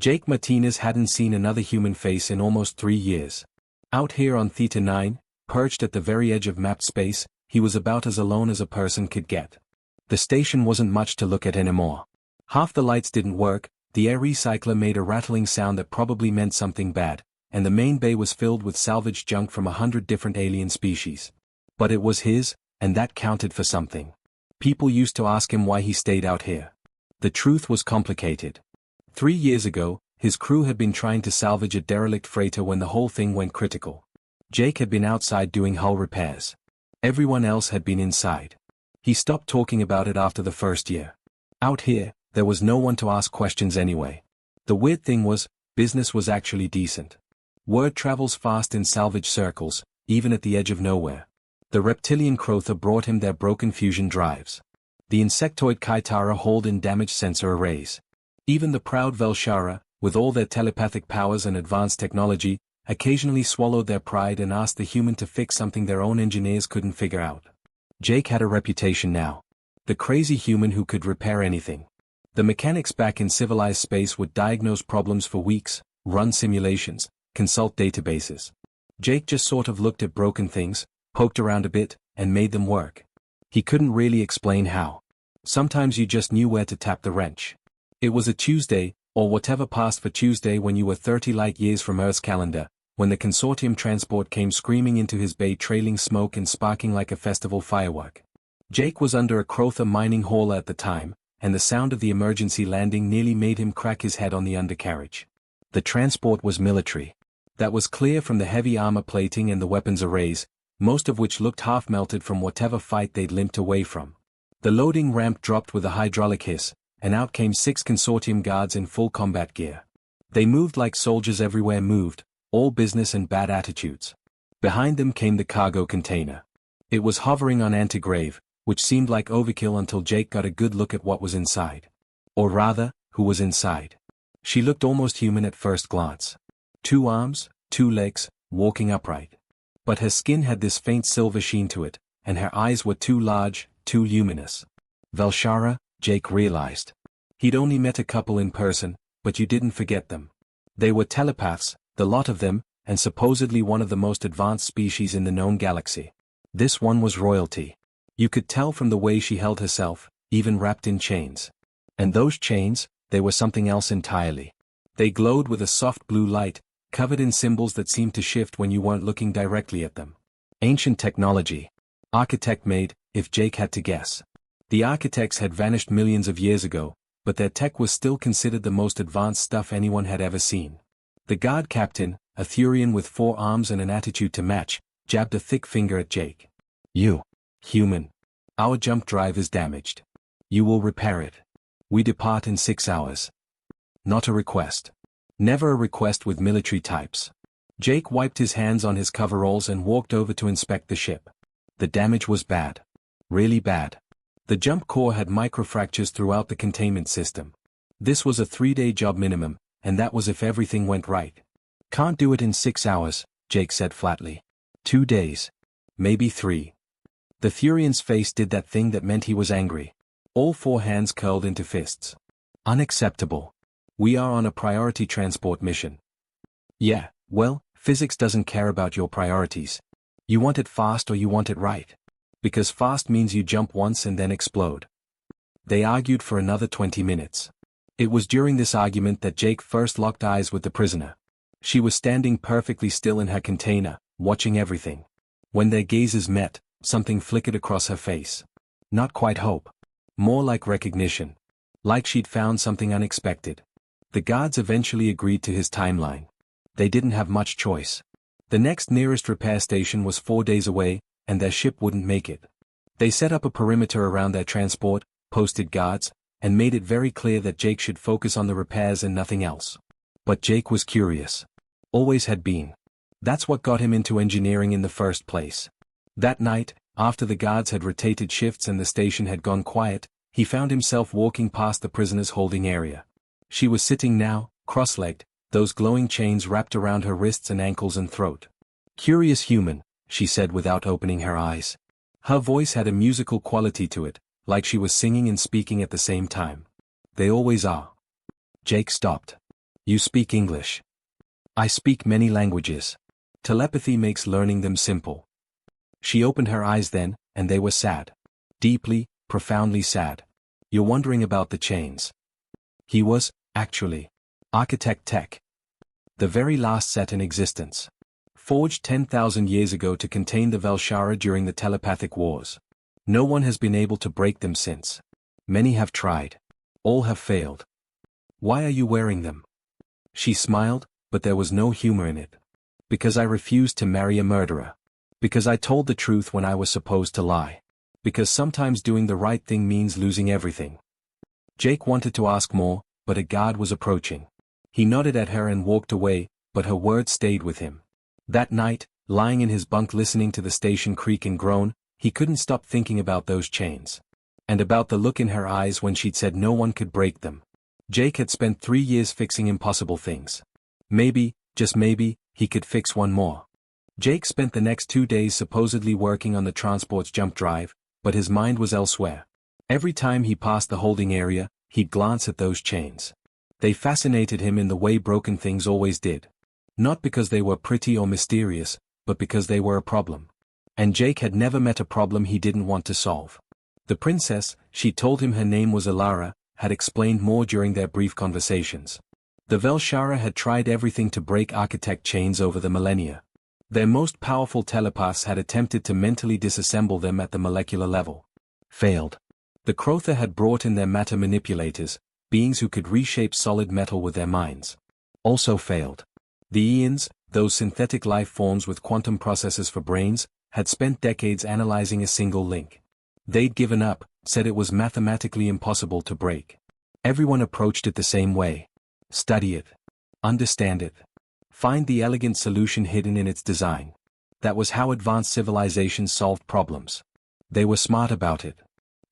Jake Martinez hadn't seen another human face in almost 3 years. Out here on Theta 9, perched at the very edge of mapped space, he was about as alone as a person could get. The station wasn't much to look at anymore. Half the lights didn't work, the air recycler made a rattling sound that probably meant something bad, and the main bay was filled with salvaged junk from 100 different alien species. But it was his, and that counted for something. People used to ask him why he stayed out here. The truth was complicated. 3 years ago, his crew had been trying to salvage a derelict freighter when the whole thing went critical. Jake had been outside doing hull repairs. Everyone else had been inside. He stopped talking about it after the first year. Out here, there was no one to ask questions anyway. The weird thing was, business was actually decent. Word travels fast in salvage circles, even at the edge of nowhere. The reptilian Crotha brought him their broken fusion drives. The insectoid Kaitara hauled in damaged sensor arrays. Even the proud Velshara, with all their telepathic powers and advanced technology, occasionally swallowed their pride and asked the human to fix something their own engineers couldn't figure out. Jake had a reputation now. The crazy human who could repair anything. The mechanics back in civilized space would diagnose problems for weeks, run simulations, consult databases. Jake just sort of looked at broken things, poked around a bit, and made them work. He couldn't really explain how. Sometimes you just knew where to tap the wrench. It was a Tuesday, or whatever passed for Tuesday when you were 30 light years from Earth's calendar, when the consortium transport came screaming into his bay trailing smoke and sparking like a festival firework. Jake was under a Crotha mining hauler at the time, and the sound of the emergency landing nearly made him crack his head on the undercarriage. The transport was military. That was clear from the heavy armor plating and the weapons arrays, most of which looked half-melted from whatever fight they'd limped away from. The loading ramp dropped with a hydraulic hiss, and out came 6 consortium guards in full combat gear. They moved like soldiers everywhere moved, all business and bad attitudes. Behind them came the cargo container. It was hovering on antigrave, which seemed like overkill until Jake got a good look at what was inside. Or rather, who was inside. She looked almost human at first glance. 2 arms, 2 legs, walking upright. But her skin had this faint silver sheen to it, and her eyes were too large, too luminous. Velshara, Jake realized. He'd only met a couple in person, but you didn't forget them. They were telepaths, the lot of them, and supposedly one of the most advanced species in the known galaxy. This one was royalty. You could tell from the way she held herself, even wrapped in chains. And those chains, they were something else entirely. They glowed with a soft blue light, covered in symbols that seemed to shift when you weren't looking directly at them. Ancient technology. Architect-made, if Jake had to guess. The architects had vanished millions of years ago, but their tech was still considered the most advanced stuff anyone had ever seen. The guard captain, a Thurian with 4 arms and an attitude to match, jabbed a thick finger at Jake. You. Human. Our jump drive is damaged. You will repair it. We depart in 6 hours. Not a request. Never a request with military types. Jake wiped his hands on his coveralls and walked over to inspect the ship. The damage was bad. Really bad. The jump core had microfractures throughout the containment system. This was a 3-day job minimum, and that was if everything went right. Can't do it in 6 hours, Jake said flatly. 2 days. Maybe 3. The Thurian's face did that thing that meant he was angry. All 4 hands curled into fists. Unacceptable. We are on a priority transport mission. Yeah, well, physics doesn't care about your priorities. You want it fast or you want it right. Because fast means you jump once and then explode. They argued for another 20 minutes. It was during this argument that Jake first locked eyes with the prisoner. She was standing perfectly still in her container, watching everything. When their gazes met, something flickered across her face. Not quite hope. More like recognition. Like she'd found something unexpected. The guards eventually agreed to his timeline. They didn't have much choice. The next nearest repair station was 4 days away, and their ship wouldn't make it. They set up a perimeter around their transport, posted guards, and made it very clear that Jake should focus on the repairs and nothing else. But Jake was curious. Always had been. That's what got him into engineering in the first place. That night, after the guards had rotated shifts and the station had gone quiet, he found himself walking past the prisoner's holding area. She was sitting now, cross-legged, those glowing chains wrapped around her wrists and ankles and throat. Curious human, she said without opening her eyes. Her voice had a musical quality to it, like she was singing and speaking at the same time. They always are. Jake stopped. You speak English. I speak many languages. Telepathy makes learning them simple. She opened her eyes then, and they were sad. Deeply, profoundly sad. You're wondering about the chains. He was, actually, Architect Tech. The very last set in existence. Forged 10,000 years ago to contain the Velshara during the telepathic wars. No one has been able to break them since. Many have tried. All have failed. Why are you wearing them? She smiled, but there was no humor in it. Because I refused to marry a murderer. Because I told the truth when I was supposed to lie. Because sometimes doing the right thing means losing everything. Jake wanted to ask more, but a guard was approaching. He nodded at her and walked away, but her words stayed with him. That night, lying in his bunk listening to the station creak and groan, he couldn't stop thinking about those chains. And about the look in her eyes when she'd said no one could break them. Jake had spent 3 years fixing impossible things. Maybe, just maybe, he could fix one more. Jake spent the next 2 days supposedly working on the transport's jump drive, but his mind was elsewhere. Every time he passed the holding area, he'd glance at those chains. They fascinated him in the way broken things always did. Not because they were pretty or mysterious, but because they were a problem. And Jake had never met a problem he didn't want to solve. The princess, she told him her name was Alara, had explained more during their brief conversations. The Velshara had tried everything to break architect chains over the millennia. Their most powerful telepaths had attempted to mentally disassemble them at the molecular level. Failed. The Crotha had brought in their matter manipulators, beings who could reshape solid metal with their minds. Also failed. The Ians, those synthetic life forms with quantum processors for brains, had spent decades analyzing a single link. They'd given up, said it was mathematically impossible to break. Everyone approached it the same way. Study it. Understand it. Find the elegant solution hidden in its design. That was how advanced civilizations solved problems. They were smart about it.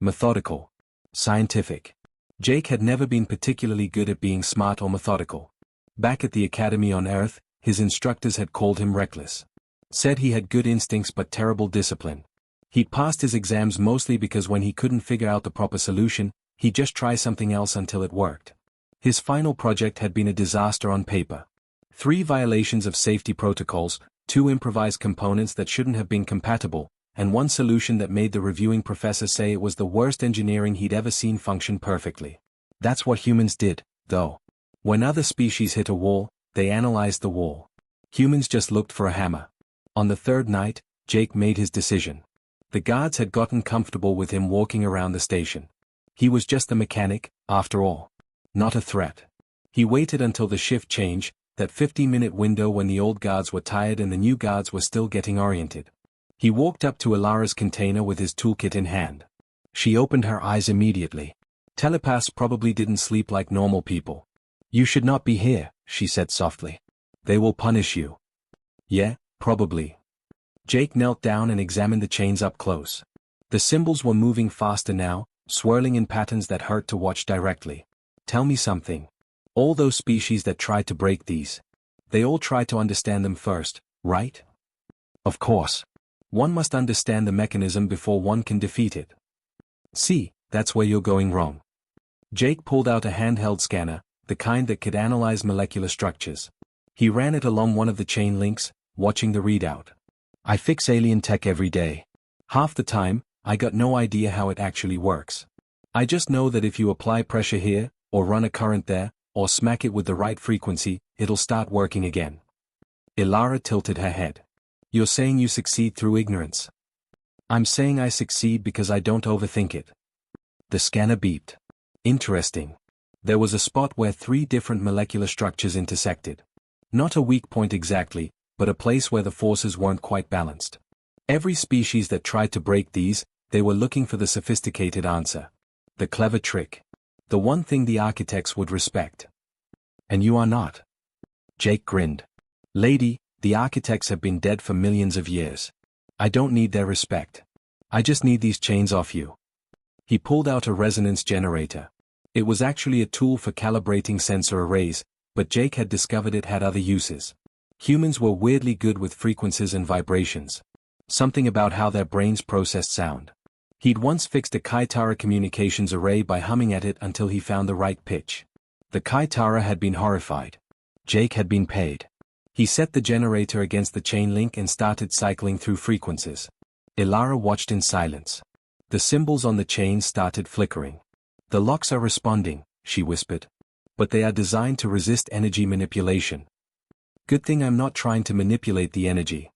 Methodical. Scientific. Jake had never been particularly good at being smart or methodical. Back at the academy on Earth, his instructors had called him reckless. Said he had good instincts but terrible discipline. He'd passed his exams mostly because when he couldn't figure out the proper solution, he'd just try something else until it worked. His final project had been a disaster on paper. 3 violations of safety protocols, 2 improvised components that shouldn't have been compatible, and 1 solution that made the reviewing professor say it was the worst engineering he'd ever seen function perfectly. That's what humans did, though. When other species hit a wall, they analyzed the wall. Humans just looked for a hammer. On the 3rd night, Jake made his decision. The guards had gotten comfortable with him walking around the station. He was just the mechanic, after all. Not a threat. He waited until the shift change, that 15-minute window when the old guards were tired and the new guards were still getting oriented. He walked up to Alara's container with his toolkit in hand. She opened her eyes immediately. Telepaths probably didn't sleep like normal people. You should not be here, she said softly. They will punish you. Yeah, probably. Jake knelt down and examined the chains up close. The symbols were moving faster now, swirling in patterns that hurt to watch directly. Tell me something. All those species that tried to break these. They all tried to understand them first, right? Of course. One must understand the mechanism before one can defeat it. See, that's where you're going wrong. Jake pulled out a handheld scanner, the kind that could analyze molecular structures. He ran it along one of the chain links, watching the readout. I fix alien tech every day. Half the time, I got no idea how it actually works. I just know that if you apply pressure here, or run a current there, or smack it with the right frequency, it'll start working again. Ilara tilted her head. You're saying you succeed through ignorance. I'm saying I succeed because I don't overthink it. The scanner beeped. Interesting. There was a spot where 3 different molecular structures intersected. Not a weak point exactly, but a place where the forces weren't quite balanced. Every species that tried to break these, they were looking for the sophisticated answer. The clever trick. The one thing the architects would respect. And you are not. Jake grinned. Lady, the architects have been dead for millions of years. I don't need their respect. I just need these chains off you. He pulled out a resonance generator. It was actually a tool for calibrating sensor arrays, but Jake had discovered it had other uses. Humans were weirdly good with frequencies and vibrations. Something about how their brains processed sound. He'd once fixed a Kaitara communications array by humming at it until he found the right pitch. The Kaitara had been horrified. Jake had been paid. He set the generator against the chain link and started cycling through frequencies. Elara watched in silence. The symbols on the chain started flickering. The locks are responding, she whispered. But they are designed to resist energy manipulation. Good thing I'm not trying to manipulate the energy.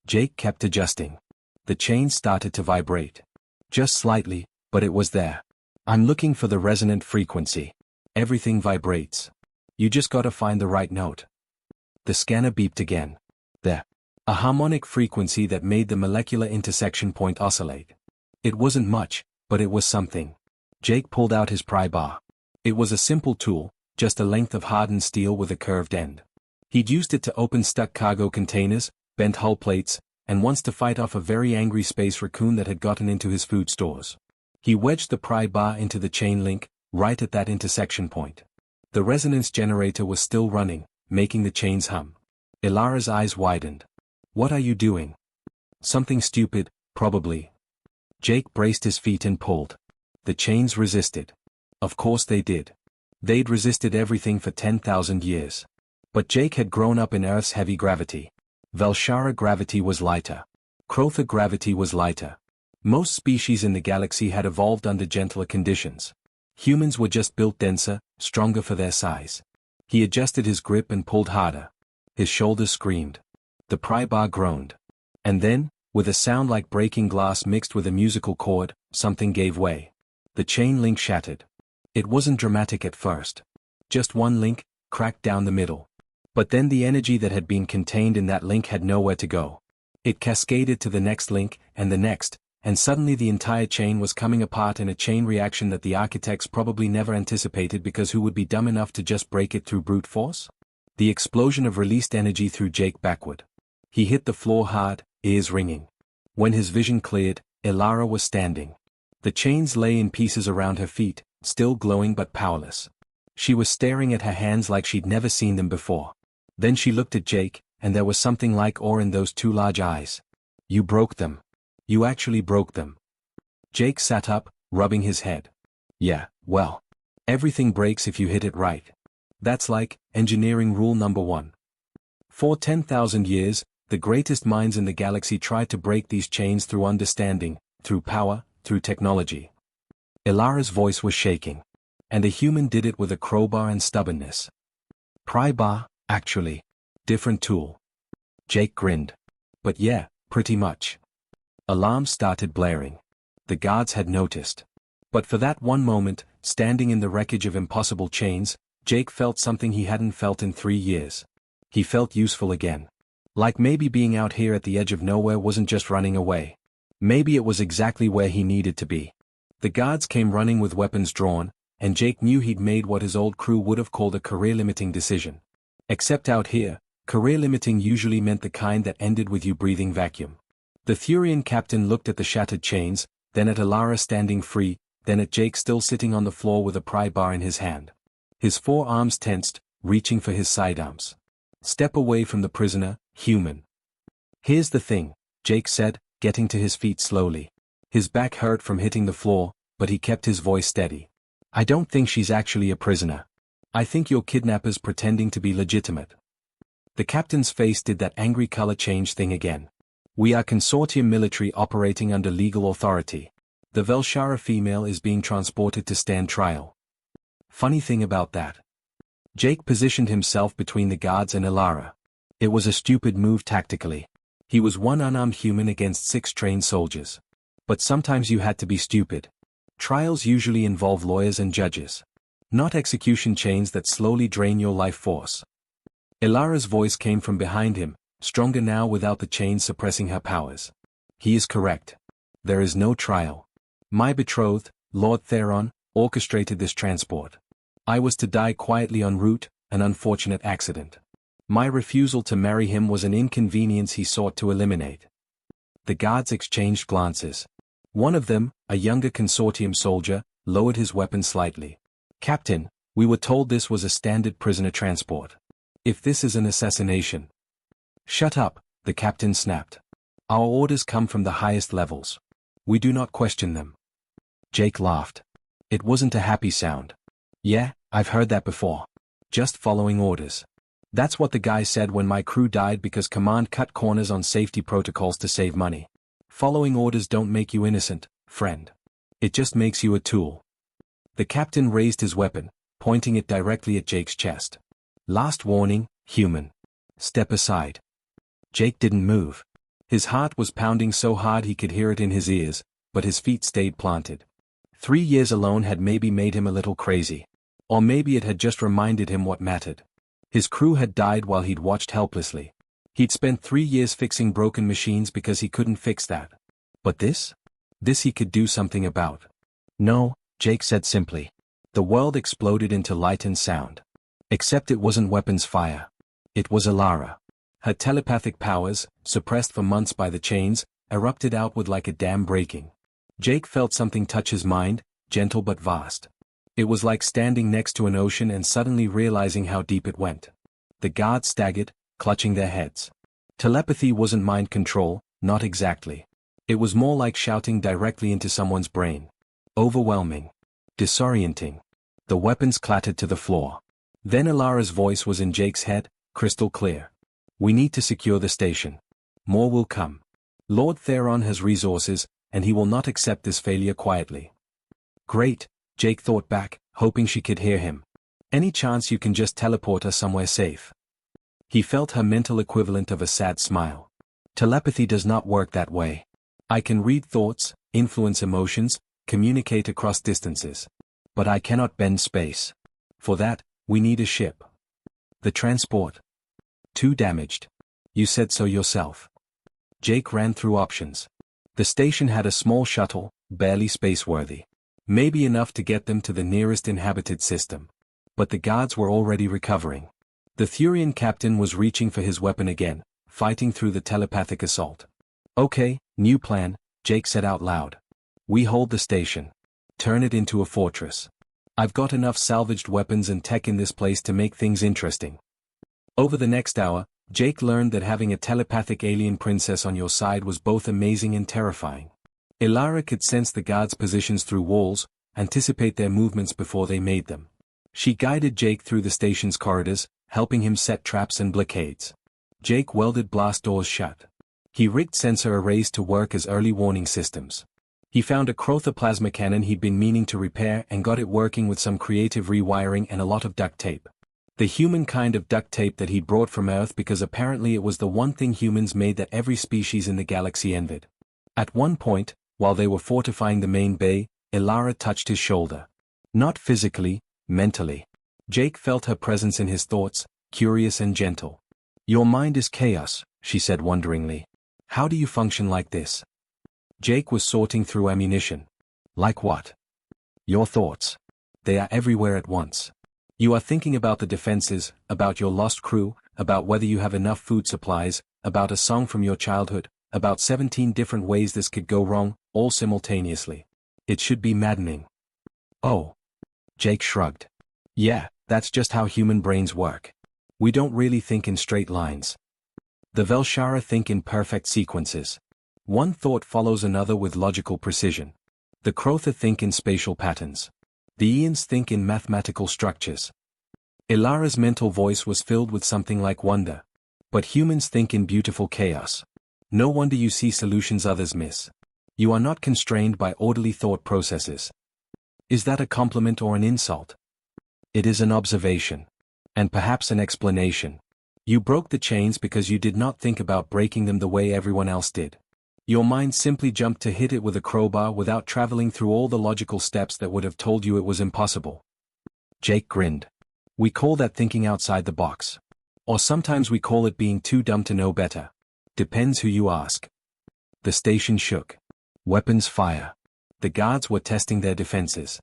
Jake kept adjusting. The chain started to vibrate. Just slightly, but it was there. I'm looking for the resonant frequency. Everything vibrates. You just gotta find the right note. The scanner beeped again. There. A harmonic frequency that made the molecular intersection point oscillate. It wasn't much, but it was something. Jake pulled out his pry bar. It was a simple tool, just a length of hardened steel with a curved end. He'd used it to open stuck cargo containers, bent hull plates, and once to fight off a very angry space raccoon that had gotten into his food stores. He wedged the pry bar into the chain link, right at that intersection point. The resonance generator was still running, making the chains hum. Elara's eyes widened. What are you doing? Something stupid, probably. Jake braced his feet and pulled. The chains resisted. Of course they did. They'd resisted everything for 10,000 years. But Jake had grown up in Earth's heavy gravity. Velshara gravity was lighter. Crotha gravity was lighter. Most species in the galaxy had evolved under gentler conditions. Humans were just built denser, stronger for their size. He adjusted his grip and pulled harder. His shoulders screamed. The pry bar groaned. And then, with a sound like breaking glass mixed with a musical chord, something gave way. The chain link shattered. It wasn't dramatic at first. Just one link, cracked down the middle. But then the energy that had been contained in that link had nowhere to go. It cascaded to the next link, and the next, and suddenly the entire chain was coming apart in a chain reaction that the architects probably never anticipated, because who would be dumb enough to just break it through brute force? The explosion of released energy threw Jake backward. He hit the floor hard, ears ringing. When his vision cleared, Elara was standing. The chains lay in pieces around her feet, still glowing but powerless. She was staring at her hands like she'd never seen them before. Then she looked at Jake, and there was something like awe in those two large eyes. You broke them. You actually broke them. Jake sat up, rubbing his head. Yeah, well. Everything breaks if you hit it right. That's like engineering rule number 1. For 10,000 years, the greatest minds in the galaxy tried to break these chains through understanding, through power, through technology. Elara's voice was shaking. And a human did it with a crowbar and stubbornness. Pry bar, actually. Different tool. Jake grinned. But yeah, pretty much. Alarms started blaring. The guards had noticed. But for that one moment, standing in the wreckage of impossible chains, Jake felt something he hadn't felt in 3 years. He felt useful again. Like maybe being out here at the edge of nowhere wasn't just running away. Maybe it was exactly where he needed to be. The guards came running with weapons drawn, and Jake knew he'd made what his old crew would have called a career-limiting decision. Except out here, career-limiting usually meant the kind that ended with you breathing vacuum. The Thurian captain looked at the shattered chains, then at Elara standing free, then at Jake still sitting on the floor with a pry bar in his hand. His forearms tensed, reaching for his sidearms. Step away from the prisoner, human. Here's the thing, Jake said, getting to his feet slowly. His back hurt from hitting the floor, but he kept his voice steady. I don't think she's actually a prisoner. I think you're kidnappers pretending to be legitimate. The captain's face did that angry color change thing again. We are consortium military operating under legal authority. The Velshara female is being transported to stand trial. Funny thing about that. Jake positioned himself between the guards and Elara. It was a stupid move tactically. He was one unarmed human against 6 trained soldiers. But sometimes you had to be stupid. Trials usually involve lawyers and judges. Not execution chains that slowly drain your life force. Elara's voice came from behind him, stronger now without the chains suppressing her powers. He is correct. There is no trial. My betrothed, Lord Theron, orchestrated this transport. I was to die quietly en route, an unfortunate accident. My refusal to marry him was an inconvenience he sought to eliminate. The guards exchanged glances. One of them, a younger consortium soldier, lowered his weapon slightly. Captain, we were told this was a standard prisoner transport. If this is an assassination. Shut up, the captain snapped. Our orders come from the highest levels. We do not question them. Jake laughed. It wasn't a happy sound. Yeah, I've heard that before. Just following orders. That's what the guy said when my crew died because command cut corners on safety protocols to save money. Following orders don't make you innocent, friend. It just makes you a tool. The captain raised his weapon, pointing it directly at Jake's chest. Last warning, human. Step aside. Jake didn't move. His heart was pounding so hard he could hear it in his ears, but his feet stayed planted. 3 years alone had maybe made him a little crazy. Or maybe it had just reminded him what mattered. His crew had died while he'd watched helplessly. He'd spent 3 years fixing broken machines because he couldn't fix that. But this? This he could do something about. No, Jake said simply. The world exploded into light and sound. Except it wasn't weapons fire. It was Alara. Her telepathic powers, suppressed for months by the chains, erupted outward like a dam breaking. Jake felt something touch his mind, gentle but vast. It was like standing next to an ocean and suddenly realizing how deep it went. The guards staggered, clutching their heads. Telepathy wasn't mind control, not exactly. It was more like shouting directly into someone's brain. Overwhelming. Disorienting. The weapons clattered to the floor. Then Alara's voice was in Jake's head, crystal clear. We need to secure the station. More will come. Lord Theron has resources, and he will not accept this failure quietly. Great, Jake thought back, hoping she could hear him. Any chance you can just teleport us somewhere safe? He felt her mental equivalent of a sad smile. Telepathy does not work that way. I can read thoughts, influence emotions, communicate across distances. But I cannot bend space. For that, we need a ship. The transport. Too damaged. You said so yourself. Jake ran through options. The station had a small shuttle, barely spaceworthy. Maybe enough to get them to the nearest inhabited system. But the guards were already recovering. The Thurian captain was reaching for his weapon again, fighting through the telepathic assault. Okay, new plan, Jake said out loud. We hold the station. Turn it into a fortress. I've got enough salvaged weapons and tech in this place to make things interesting. Over the next hour, Jake learned that having a telepathic alien princess on your side was both amazing and terrifying. Ilara could sense the guards' positions through walls, anticipate their movements before they made them. She guided Jake through the station's corridors, helping him set traps and blockades. Jake welded blast doors shut. He rigged sensor arrays to work as early warning systems. He found a Crotha plasma cannon he'd been meaning to repair and got it working with some creative rewiring and a lot of duct tape. The human kind of duct tape that he'd brought from Earth because apparently it was the one thing humans made that every species in the galaxy envied. At one point, while they were fortifying the main bay, Ilara touched his shoulder. Not physically, mentally. Jake felt her presence in his thoughts, curious and gentle. Your mind is chaos, she said wonderingly. How do you function like this? Jake was sorting through ammunition. Like what? Your thoughts. They are everywhere at once. You are thinking about the defenses, about your lost crew, about whether you have enough food supplies, about a song from your childhood, about 17 different ways this could go wrong, all simultaneously. It should be maddening. Oh. Jake shrugged. Yeah, that's just how human brains work. We don't really think in straight lines. The Velshara think in perfect sequences. One thought follows another with logical precision. The Crotha think in spatial patterns. The Ians think in mathematical structures. Ilara's mental voice was filled with something like wonder. But humans think in beautiful chaos. No wonder you see solutions others miss. You are not constrained by orderly thought processes. Is that a compliment or an insult? It is an observation. And perhaps an explanation. You broke the chains because you did not think about breaking them the way everyone else did. Your mind simply jumped to hit it with a crowbar without traveling through all the logical steps that would have told you it was impossible. Jake grinned. We call that thinking outside the box. Or sometimes we call it being too dumb to know better. Depends who you ask. The station shook. Weapons fire. The guards were testing their defenses.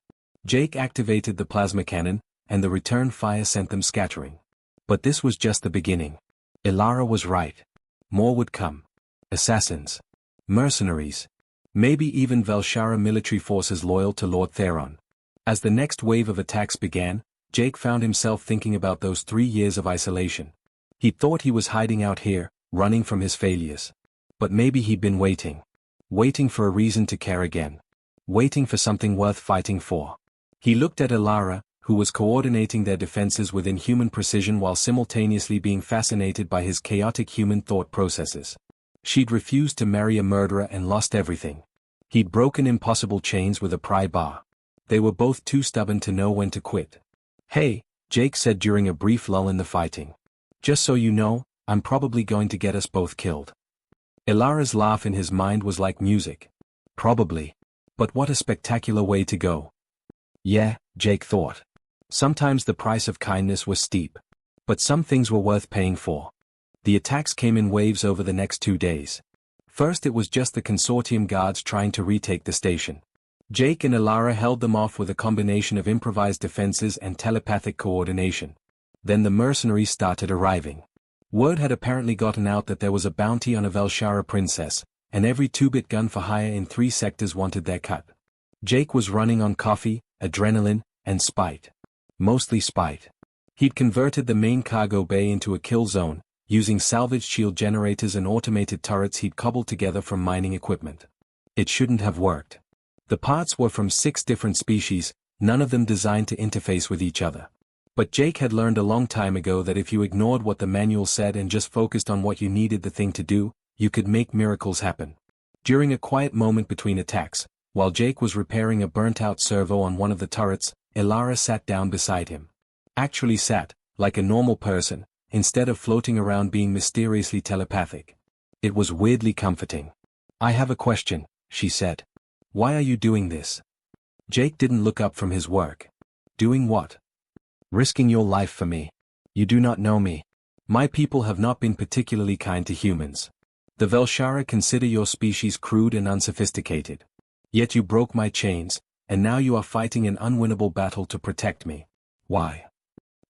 Jake activated the plasma cannon, and the return fire sent them scattering. But this was just the beginning. Ilara was right. More would come. Assassins. Mercenaries. Maybe even Velshara military forces loyal to Lord Theron. As the next wave of attacks began, Jake found himself thinking about those 3 years of isolation. He thought he was hiding out here, running from his failures. But maybe he'd been waiting. Waiting for a reason to care again. Waiting for something worth fighting for. He looked at Ilara, who was coordinating their defenses with inhuman precision while simultaneously being fascinated by his chaotic human thought processes. She'd refused to marry a murderer and lost everything. He'd broken impossible chains with a pry bar. They were both too stubborn to know when to quit. "Hey," Jake said during a brief lull in the fighting. "Just so you know, I'm probably going to get us both killed." Ilara's laugh in his mind was like music. Probably. But what a spectacular way to go. Yeah, Jake thought. Sometimes the price of kindness was steep. But some things were worth paying for. The attacks came in waves over the next 2 days. First it was just the consortium guards trying to retake the station. Jake and Ilara held them off with a combination of improvised defenses and telepathic coordination. Then the mercenaries started arriving. Word had apparently gotten out that there was a bounty on a Velshara princess, and every 2-bit gun for hire in 3 sectors wanted their cut. Jake was running on coffee, adrenaline, and spite. Mostly spite. He'd converted the main cargo bay into a kill zone, using salvaged shield generators and automated turrets he'd cobbled together from mining equipment. It shouldn't have worked. The parts were from 6 different species, none of them designed to interface with each other. But Jake had learned a long time ago that if you ignored what the manual said and just focused on what you needed the thing to do, you could make miracles happen. During a quiet moment between attacks, while Jake was repairing a burnt-out servo on one of the turrets, Ilara sat down beside him. Actually sat, like a normal person, instead of floating around being mysteriously telepathic. It was weirdly comforting. "I have a question," she said. "Why are you doing this?" Jake didn't look up from his work. "Doing what?" "Risking your life for me. You do not know me. My people have not been particularly kind to humans. The Velshara consider your species crude and unsophisticated. Yet you broke my chains, and now you are fighting an unwinnable battle to protect me. Why?"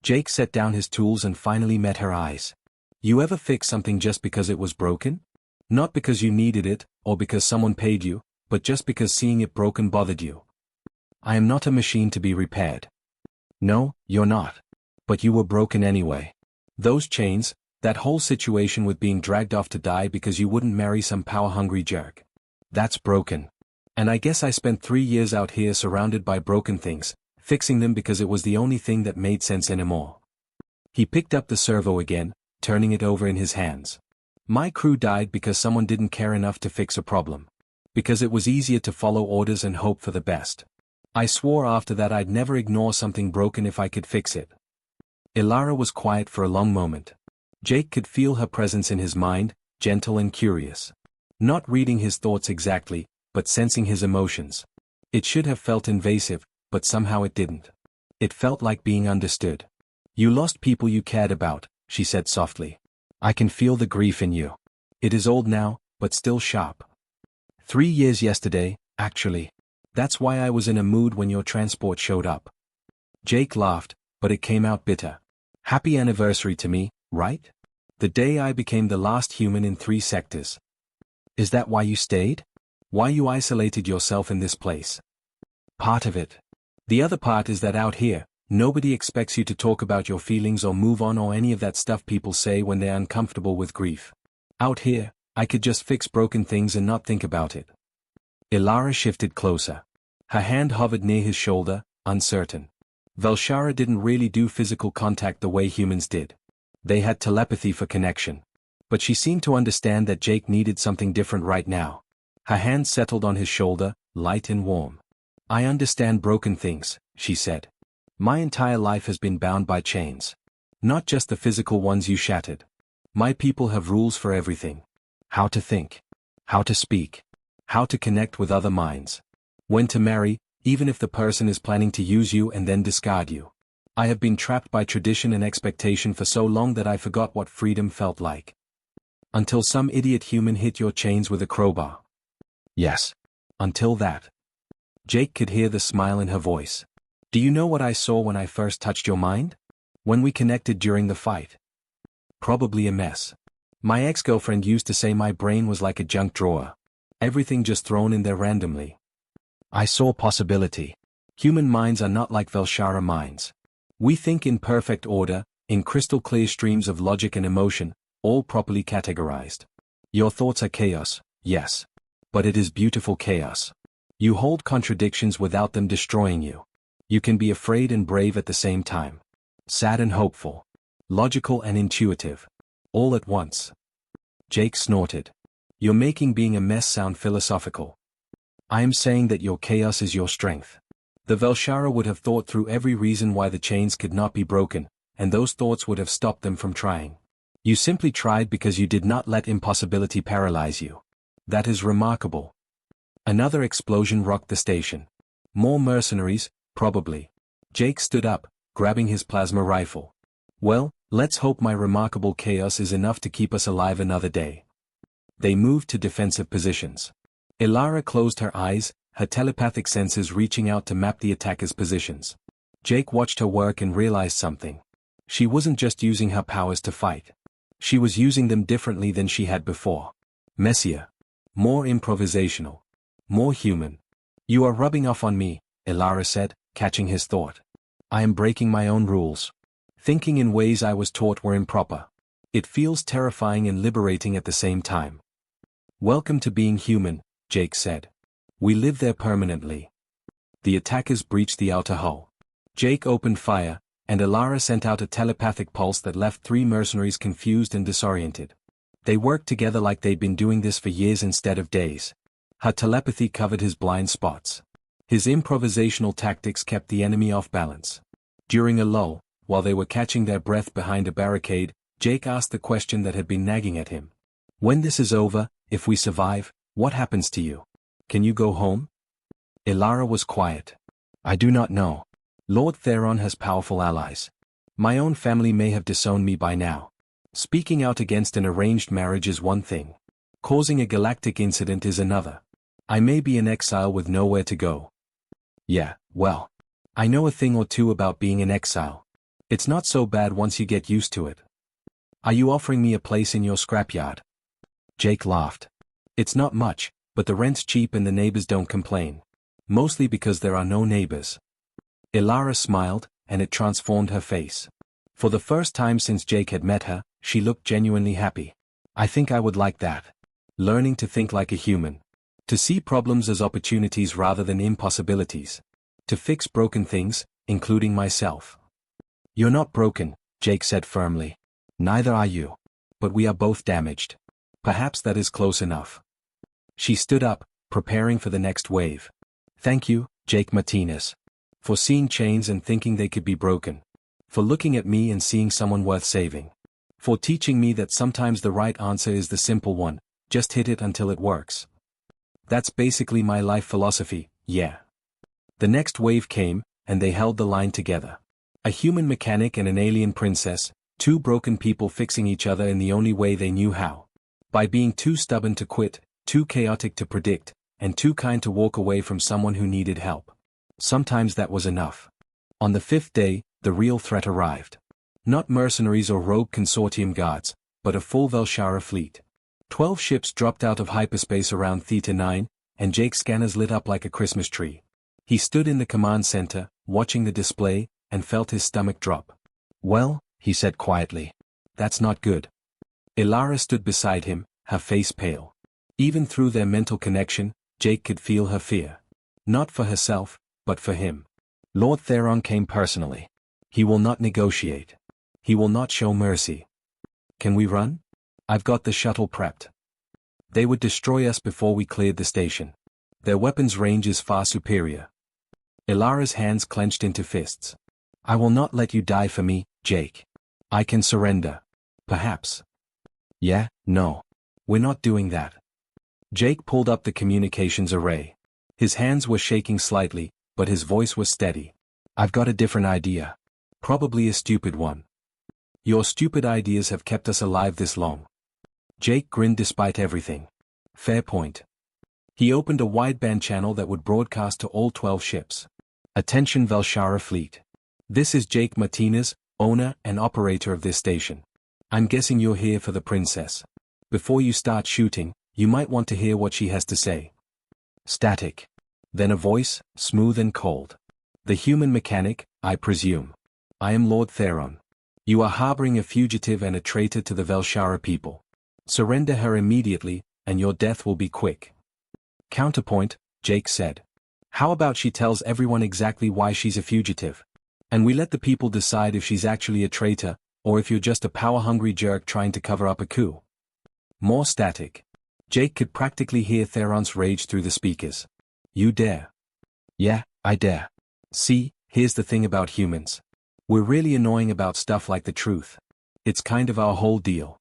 Jake set down his tools and finally met her eyes. "You ever fix something just because it was broken? Not because you needed it, or because someone paid you, but just because seeing it broken bothered you. I am not a machine to be repaired." "No, you're not. But you were broken anyway. Those chains, that whole situation with being dragged off to die because you wouldn't marry some power-hungry jerk. That's broken. And I guess I spent 3 years out here surrounded by broken things, fixing them because it was the only thing that made sense anymore." He picked up the servo again, turning it over in his hands. "My crew died because someone didn't care enough to fix a problem. Because it was easier to follow orders and hope for the best. I swore after that I'd never ignore something broken if I could fix it." Ilara was quiet for a long moment. Jake could feel her presence in his mind, gentle and curious. Not reading his thoughts exactly, but sensing his emotions. It should have felt invasive, but somehow it didn't. It felt like being understood. "You lost people you cared about," she said softly. "I can feel the grief in you. It is old now, but still sharp. 3 years yesterday, actually. That's why I was in a mood when your transport showed up." Jake laughed, but it came out bitter. "Happy anniversary to me, right? The day I became the last human in 3 sectors. Is that why you stayed? Why you isolated yourself in this place?" "Part of it. The other part is that out here, nobody expects you to talk about your feelings or move on or any of that stuff people say when they're uncomfortable with grief. Out here, I could just fix broken things and not think about it." Ilara shifted closer. Her hand hovered near his shoulder, uncertain. Velshara didn't really do physical contact the way humans did. They had telepathy for connection. But she seemed to understand that Jake needed something different right now. Her hand settled on his shoulder, light and warm. "I understand broken things," she said. "My entire life has been bound by chains. Not just the physical ones you shattered. My people have rules for everything. How to think. How to speak. How to connect with other minds. When to marry, even if the person is planning to use you and then discard you. I have been trapped by tradition and expectation for so long that I forgot what freedom felt like. Until some idiot human hit your chains with a crowbar." "Yes. Until that." Jake could hear the smile in her voice. "Do you know what I saw when I first touched your mind? When we connected during the fight? Probably a mess. My ex-girlfriend used to say my brain was like a junk drawer. Everything just thrown in there randomly. I saw possibility. Human minds are not like Velshara minds. We think in perfect order, in crystal clear streams of logic and emotion, all properly categorized. Your thoughts are chaos, yes. But it is beautiful chaos. You hold contradictions without them destroying you. You can be afraid and brave at the same time. Sad and hopeful. Logical and intuitive. All at once. Jake snorted. You're making being a mess sound philosophical. I am saying that your chaos is your strength. The Velshara would have thought through every reason why the chains could not be broken, and those thoughts would have stopped them from trying. You simply tried because you did not let impossibility paralyze you. That is remarkable. Another explosion rocked the station. More mercenaries, probably. Jake stood up, grabbing his plasma rifle. Well, let's hope my remarkable chaos is enough to keep us alive another day. They moved to defensive positions. Ilara closed her eyes, her telepathic senses reaching out to map the attackers' positions. Jake watched her work and realized something. She wasn't just using her powers to fight. She was using them differently than she had before. Messier. More improvisational. More human. You are rubbing off on me, Ilara said, catching his thought. I am breaking my own rules. Thinking in ways I was taught were improper. It feels terrifying and liberating at the same time. Welcome to being human, Jake said. We live there permanently. The attackers breached the outer hull. Jake opened fire, and Ilara sent out a telepathic pulse that left 3 mercenaries confused and disoriented. They worked together like they'd been doing this for years instead of days. Her telepathy covered his blind spots. His improvisational tactics kept the enemy off balance. During a lull, while they were catching their breath behind a barricade, Jake asked the question that had been nagging at him. When this is over, if we survive, what happens to you? Can you go home? Ilara was quiet. I do not know. Lord Theron has powerful allies. My own family may have disowned me by now. Speaking out against an arranged marriage is one thing. Causing a galactic incident is another. I may be in exile with nowhere to go. Yeah, well. I know a thing or two about being in exile. It's not so bad once you get used to it. Are you offering me a place in your scrapyard? Jake laughed. It's not much, but the rent's cheap and the neighbors don't complain. Mostly because there are no neighbors. Ilara smiled, and it transformed her face. For the first time since Jake had met her, she looked genuinely happy. I think I would like that. Learning to think like a human. To see problems as opportunities rather than impossibilities. To fix broken things, including myself. You're not broken, Jake said firmly. Neither are you. But we are both damaged. Perhaps that is close enough. She stood up, preparing for the next wave. Thank you, Jake Martinez. For seeing chains and thinking they could be broken. For looking at me and seeing someone worth saving. For teaching me that sometimes the right answer is the simple one, just hit it until it works. That's basically my life philosophy, yeah. The next wave came, and they held the line together. A human mechanic and an alien princess, 2 broken people fixing each other in the only way they knew how. By being too stubborn to quit, too chaotic to predict, and too kind to walk away from someone who needed help. Sometimes that was enough. On the 5th day, the real threat arrived. Not mercenaries or rogue consortium guards, but a full Velshara fleet. 12 ships dropped out of hyperspace around Theta 9, and Jake's scanners lit up like a Christmas tree. He stood in the command center, watching the display, and felt his stomach drop. Well, he said quietly. That's not good. Ilara stood beside him, her face pale. Even through their mental connection, Jake could feel her fear. Not for herself, but for him. Lord Theron came personally. He will not negotiate. He will not show mercy. Can we run? I've got the shuttle prepped. They would destroy us before we cleared the station. Their weapons range is far superior. Ilara's hands clenched into fists. I will not let you die for me, Jake. I can surrender. Perhaps. Yeah, no. We're not doing that. Jake pulled up the communications array. His hands were shaking slightly, but his voice was steady. I've got a different idea. Probably a stupid one. Your stupid ideas have kept us alive this long. Jake grinned despite everything. Fair point. He opened a wideband channel that would broadcast to all 12 ships. Attention Velshara fleet. This is Jake Martinez, owner and operator of this station. I'm guessing you're here for the princess. Before you start shooting, you might want to hear what she has to say. Static. Then a voice, smooth and cold. The human mechanic, I presume. I am Lord Theron. You are harboring a fugitive and a traitor to the Velshara people. Surrender her immediately, and your death will be quick. Counterpoint, Jake said. How about she tells everyone exactly why she's a fugitive? And we let the people decide if she's actually a traitor, or if you're just a power-hungry jerk trying to cover up a coup. More static. Jake could practically hear Theron's rage through the speakers. You dare? Yeah, I dare. See, here's the thing about humans. We're really annoying about stuff like the truth. It's kind of our whole deal.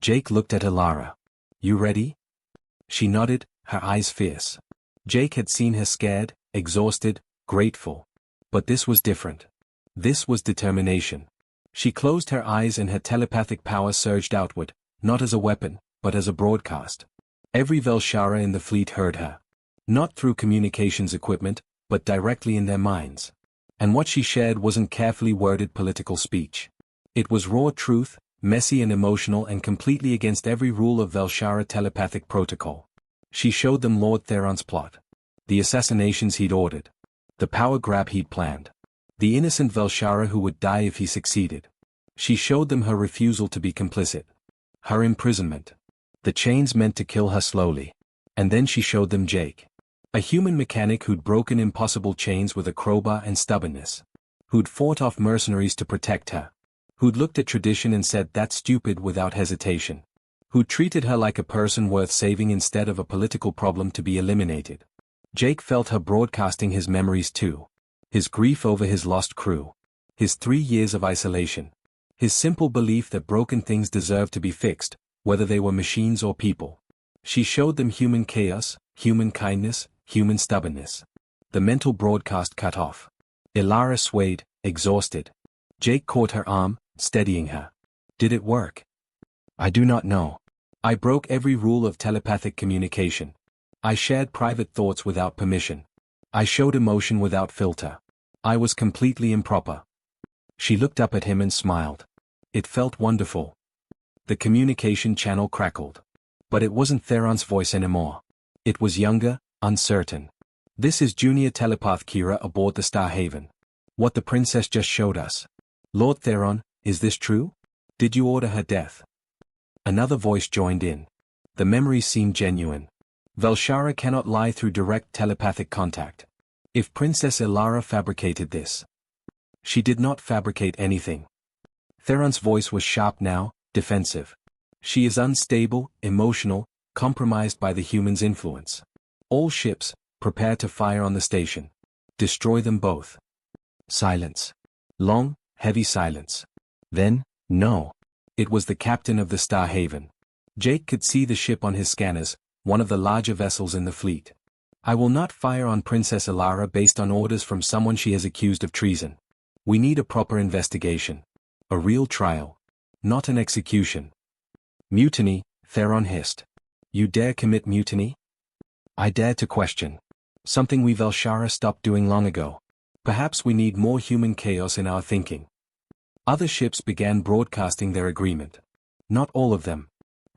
Jake looked at Alara. You ready? She nodded, her eyes fierce. Jake had seen her scared, exhausted, grateful. But this was different. This was determination. She closed her eyes and her telepathic power surged outward, not as a weapon, but as a broadcast. Every Velshara in the fleet heard her. Not through communications equipment, but directly in their minds. And what she shared wasn't carefully worded political speech. It was raw truth, messy and emotional and completely against every rule of Velshara telepathic protocol. She showed them Lord Theron's plot. The assassinations he'd ordered. The power grab he'd planned. The innocent Velshara who would die if he succeeded. She showed them her refusal to be complicit. Her imprisonment. The chains meant to kill her slowly. And then she showed them Jake. A human mechanic who'd broken impossible chains with a crowbar and stubbornness. Who'd fought off mercenaries to protect her. Who'd looked at tradition and said that's stupid without hesitation. Who treated her like a person worth saving instead of a political problem to be eliminated. Jake felt her broadcasting his memories too. His grief over his lost crew. His 3 years of isolation. His simple belief that broken things deserve to be fixed, whether they were machines or people. She showed them human chaos, human kindness, human stubbornness. The mental broadcast cut off. Ilara swayed, exhausted. Jake caught her arm, steadying her. Did it work? I do not know. I broke every rule of telepathic communication. I shared private thoughts without permission. I showed emotion without filter. I was completely improper. She looked up at him and smiled. It felt wonderful. The communication channel crackled. But it wasn't Theron's voice anymore. It was younger, uncertain. This is Junior Telepath Kira aboard the Starhaven. What the princess just showed us. Lord Theron, is this true? Did you order her death? Another voice joined in. The memories seemed genuine. Velshara cannot lie through direct telepathic contact. If Princess Ilara fabricated this. She did not fabricate anything. Theron's voice was sharp now, defensive. She is unstable, emotional, compromised by the human's influence. All ships, prepare to fire on the station. Destroy them both. Silence. Long, heavy silence. Then, no. It was the captain of the Starhaven. Jake could see the ship on his scanners, one of the larger vessels in the fleet. I will not fire on Princess Ilara based on orders from someone she has accused of treason. We need a proper investigation. A real trial. Not an execution. Mutiny, Theron hissed. You dare commit mutiny? I dare to question. Something we Velshara stopped doing long ago. Perhaps we need more human chaos in our thinking. Other ships began broadcasting their agreement. Not all of them.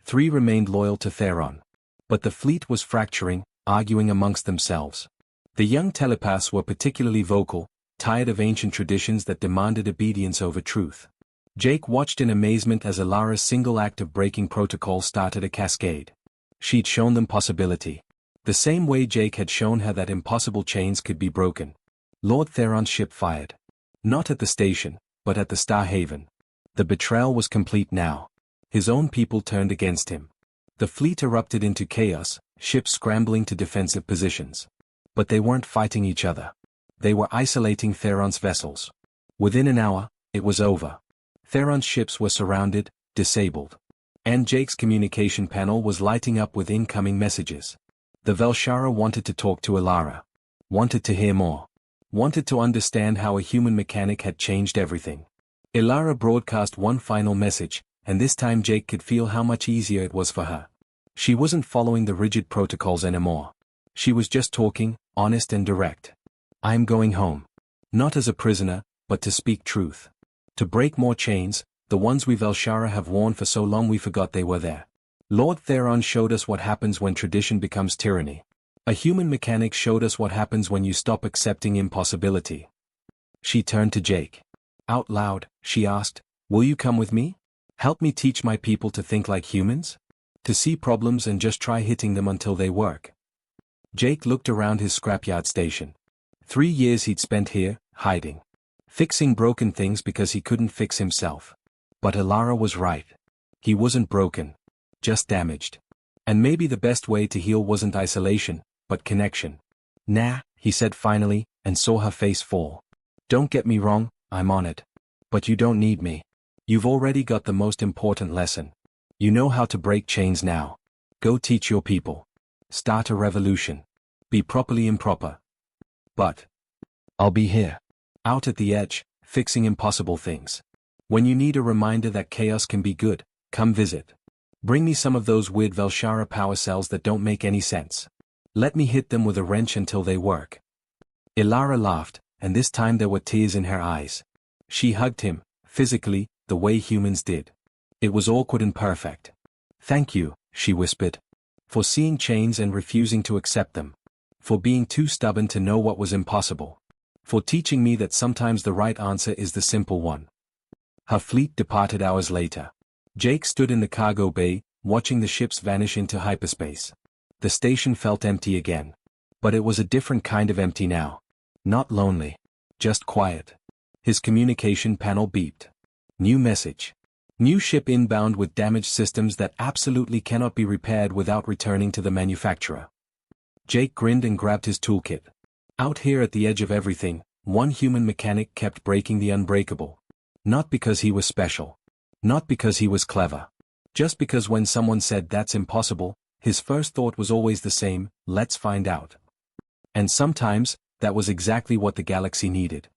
3 remained loyal to Theron. But the fleet was fracturing, arguing amongst themselves. The young telepaths were particularly vocal, tired of ancient traditions that demanded obedience over truth. Jake watched in amazement as Ilara's single act of breaking protocol started a cascade. She'd shown them possibility. The same way Jake had shown her that impossible chains could be broken. Lord Theron's ship fired. Not at the station, but at the Starhaven. The betrayal was complete now. His own people turned against him. The fleet erupted into chaos, ships scrambling to defensive positions. But they weren't fighting each other. They were isolating Theron's vessels. Within an hour, it was over. Theron's ships were surrounded, disabled. And Jake's communication panel was lighting up with incoming messages. The Velshara wanted to talk to Ilara. Wanted to hear more. Wanted to understand how a human mechanic had changed everything. Ilara broadcast one final message, and this time Jake could feel how much easier it was for her. She wasn't following the rigid protocols anymore. She was just talking, honest and direct. I'm going home. Not as a prisoner, but to speak truth. To break more chains, the ones we Velshara have worn for so long we forgot they were there. Lord Theron showed us what happens when tradition becomes tyranny. A human mechanic showed us what happens when you stop accepting impossibility. She turned to Jake. Out loud, she asked, will you come with me? Help me teach my people to think like humans? To see problems and just try hitting them until they work. Jake looked around his scrapyard station. 3 years he'd spent here, hiding. Fixing broken things because he couldn't fix himself. But Ilara was right. He wasn't broken. Just damaged. And maybe the best way to heal wasn't isolation, but connection. Nah, he said finally, and saw her face fall. Don't get me wrong, I'm on it. But you don't need me. You've already got the most important lesson. You know how to break chains now. Go teach your people. Start a revolution. Be properly improper. But I'll be here. Out at the edge, fixing impossible things. When you need a reminder that chaos can be good, come visit. Bring me some of those weird Velshara power cells that don't make any sense. Let me hit them with a wrench until they work. Ilara laughed, and this time there were tears in her eyes. She hugged him, physically, the way humans did. It was awkward and perfect. Thank you, she whispered. For seeing chains and refusing to accept them. For being too stubborn to know what was impossible. For teaching me that sometimes the right answer is the simple one. Her fleet departed hours later. Jake stood in the cargo bay, watching the ships vanish into hyperspace. The station felt empty again. But it was a different kind of empty now. Not lonely. Just quiet. His communication panel beeped. New message. New ship inbound with damaged systems that absolutely cannot be repaired without returning to the manufacturer. Jake grinned and grabbed his toolkit. Out here at the edge of everything, one human mechanic kept breaking the unbreakable. Not because he was special. Not because he was clever. Just because when someone said that's impossible, his first thought was always the same, let's find out. And sometimes, that was exactly what the galaxy needed.